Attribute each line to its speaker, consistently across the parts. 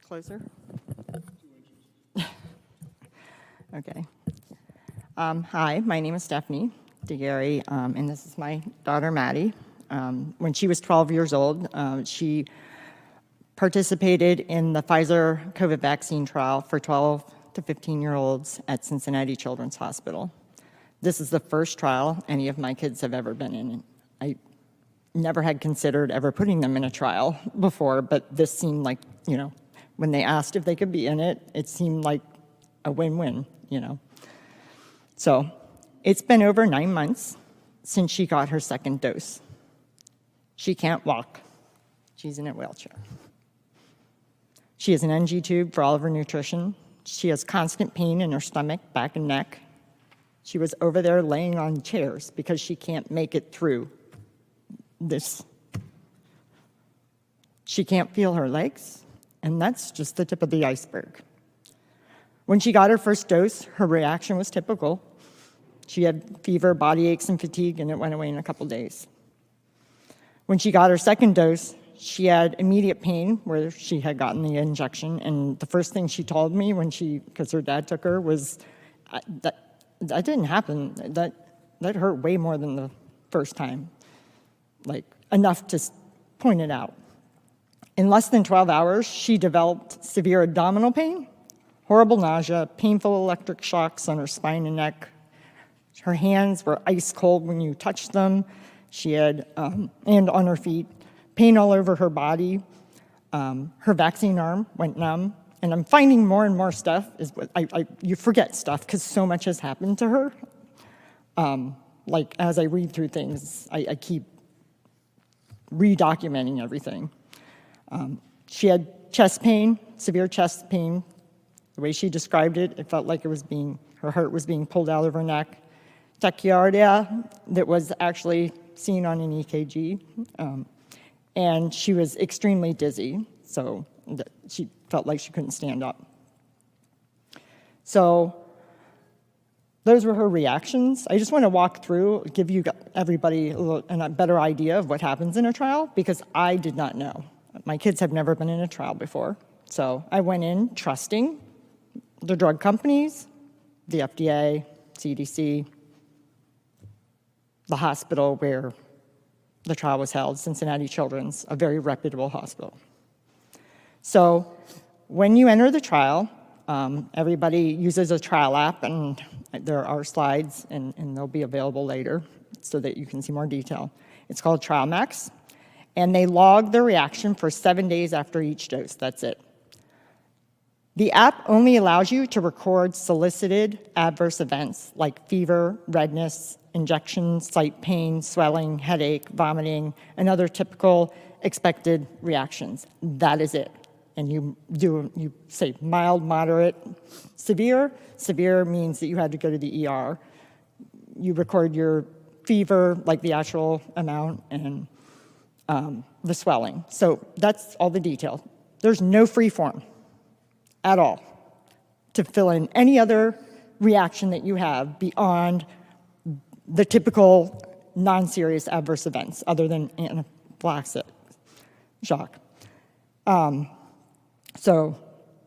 Speaker 1: Closer? Okay. Hi, my name is Stephanie DeGary, and this is my daughter, Maddie. When she was 12 years old, she participated in the Pfizer COVID vaccine trial for 12 to 15-year-olds at Cincinnati Children's Hospital. This is the first trial any of my kids have ever been in. I never had considered ever putting them in a trial before, but this seemed like, when they asked if they could be in it, it seemed like a win-win, So it's been over 9 months since she got her second dose. She can't walk. She's in a wheelchair. She has an NG tube for all of her nutrition. She has constant pain in her stomach, back, and neck. She was over there laying on chairs because she can't make it through this. She can't feel her legs, and that's just the tip of the iceberg. When she got her first dose, her reaction was typical. She had fever, body aches, and fatigue, and it went away in a couple days. When she got her second dose, she had immediate pain where she had gotten the injection, and the first thing she told me because her dad took her, was that didn't happen. That hurt way more than the first time, like enough to point it out. In less than 12 hours, she developed severe abdominal pain, horrible nausea, painful electric shocks on her spine and neck. Her hands were ice cold when you touched them. She had, and on her feet, pain all over her body. Her vaccine arm went numb. And I'm finding more and more stuff. You forget stuff because so much has happened to her. As I read through things, I keep redocumenting everything. She had chest pain, severe chest pain. The way she described it, it felt like her heart was being pulled out of her neck. Tachycardia that was actually seen on an EKG. And she was extremely dizzy, so she felt like she couldn't stand up. So those were her reactions. I just want to walk through, give you everybody a better idea of what happens in a trial, because I did not know. My kids have never been in a trial before. So I went in trusting the drug companies, the FDA, CDC, the hospital where the trial was held, Cincinnati Children's, a very reputable hospital. So when you enter the trial, everybody uses a trial app, and there are slides, and they'll be available later so that you can see more detail. It's called Trial Max, and they log the reaction for 7 days after each dose. That's it. The app only allows you to record solicited adverse events like fever, redness, injections, slight pain, swelling, headache, vomiting, and other typical expected reactions. That is it. And you say mild, moderate, severe. Severe means that you had to go to the ER. You record your fever, like the actual amount, and the swelling. So that's all the detail. There's no free form at all to fill in any other reaction that you have beyond the typical non-serious adverse events other than anaphylactic shock. So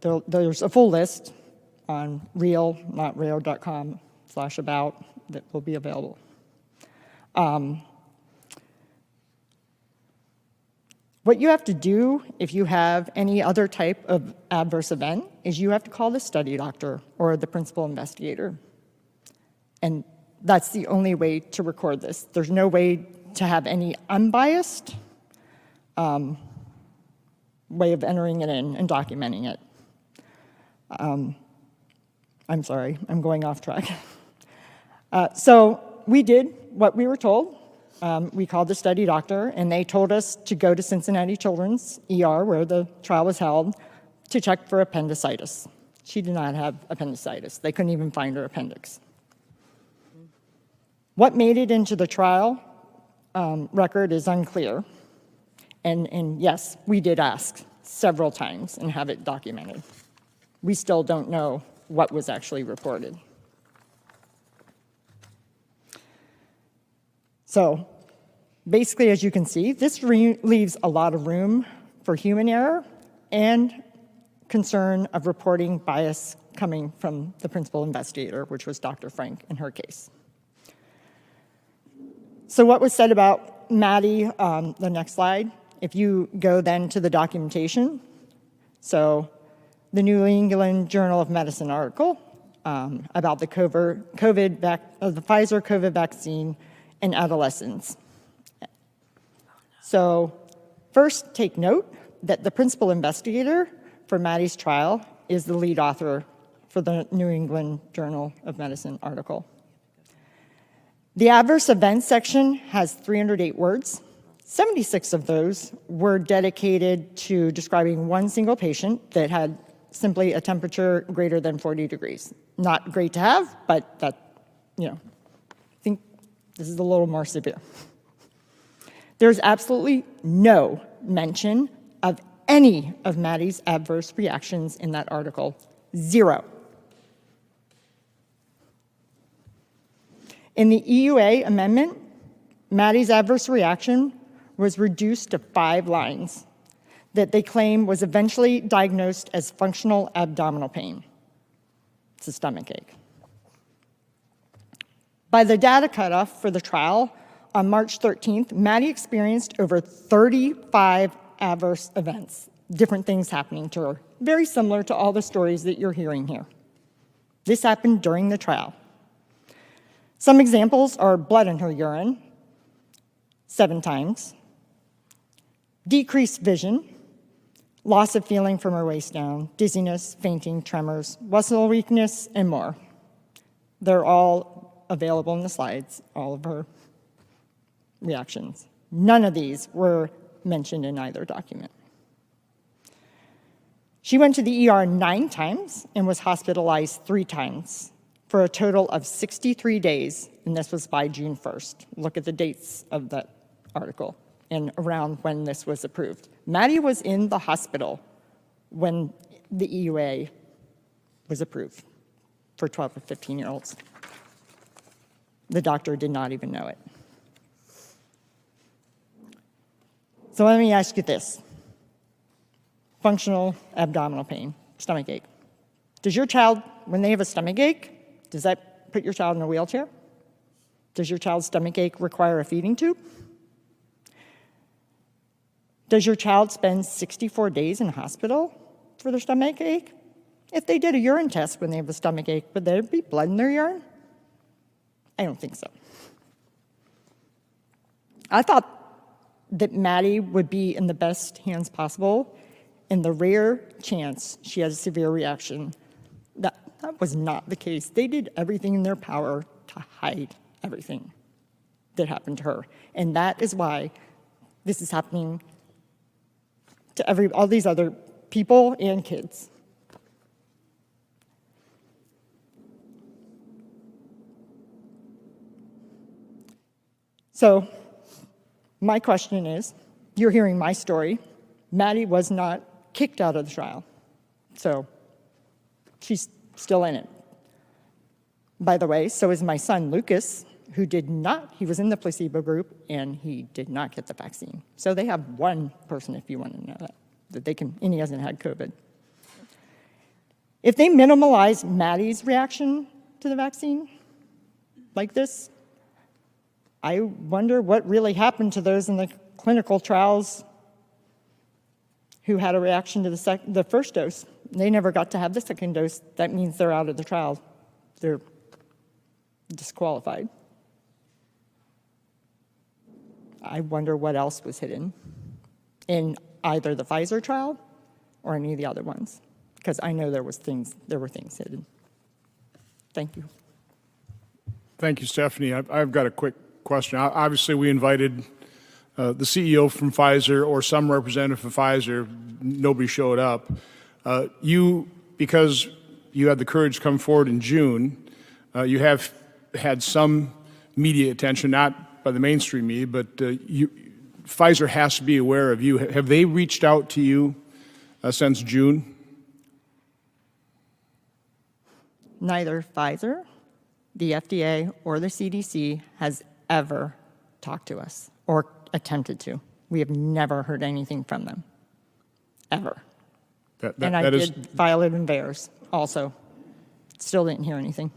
Speaker 1: there's a full list on real.com/about that will be available. What you have to do if you have any other type of adverse event is you have to call the study doctor or the principal investigator. And that's the only way to record this. There's no way to have any unbiased way of entering it in and documenting it. I'm sorry, I'm going off track. So we did what we were told. We called the study doctor, and they told us to go to Cincinnati Children's ER, where the trial was held, to check for appendicitis. She did not have appendicitis. They couldn't even find her appendix. What made it into the trial record is unclear. And yes, we did ask several times and have it documented. We still don't know what was actually reported. So basically, as you can see, this leaves a lot of room for human error and concern of reporting bias coming from the principal investigator, which was Dr. Frank in her case. So what was said about Maddie, the next slide, if you go then to the documentation, so the New England Journal of Medicine article about the Pfizer COVID vaccine in adolescents. So first, take note that the principal investigator for Maddie's trial is the lead author for the New England Journal of Medicine article. The adverse events section has 308 words. 76 of those were dedicated to describing one single patient that had simply a temperature greater than 40 degrees. Not great to have, but that, I think this is a little more severe. There's absolutely no mention of any of Maddie's adverse reactions in that article. 0. In the EUA amendment, Maddie's adverse reaction was reduced to 5 lines that they claim was eventually diagnosed as functional abdominal pain. It's a stomach ache. By the data cutoff for the trial, on March 13th, Maddie experienced over 35 adverse events, different things happening to her, very similar to all the stories that you're hearing here. This happened during the trial. Some examples are blood in her urine, 7 times, decreased vision, loss of feeling from her waist down, dizziness, fainting, tremors, muscle weakness, and more. They're all available in the slides, all of her reactions. None of these were mentioned in either document. She went to the ER 9 times and was hospitalized 3 times for a total of 63 days, and this was by June 1st. Look at the dates of that article and around when this was approved. Maddie was in the hospital when the EUA was approved for 12 to 15-year-olds. The doctor did not even know it. So let me ask you this. Functional abdominal pain, stomach ache. Does your child, when they have a stomach ache, does that put your child in a wheelchair? Does your child's stomach ache require a feeding tube? Does your child spend 64 days in hospital for their stomach ache? If they did a urine test when they have a stomach ache, would there be blood in their urine? I don't think so. I thought that Maddie would be in the best hands possible in the rare chance she has a severe reaction. That was not the case. They did everything in their power to hide everything that happened to her. And that is why this is happening to all these other people and kids. So my question is, you're hearing my story. Maddie was not kicked out of the trial, so she's still in it. By the way, so is my son Lucas, who he was in the placebo group, and he did not get the vaccine. So they have one person, if you want to know that they can, and he hasn't had COVID. If they minimalize Maddie's reaction to the vaccine like this, I wonder what really happened to those in the clinical trials who had a reaction to the first dose. They never got to have the second dose. That means they're out of the trial. They're disqualified. I wonder what else was hidden in either the Pfizer trial or any of the other ones, because I know there were things hidden. Thank you.
Speaker 2: Thank you, Stephanie. I've got a quick question. Obviously, we invited the CEO from Pfizer or some representative from Pfizer. Nobody showed up. Because you had the courage to come forward in June, you have had some media attention, not by the mainstream media, but Pfizer has to be aware of you. Have they reached out to you since June?
Speaker 1: Neither Pfizer, the FDA, or the CDC has ever talked to us or attempted to. We have never heard anything from them, ever. And I
Speaker 2: that is,
Speaker 1: did file it in VAERS also. Still didn't hear anything.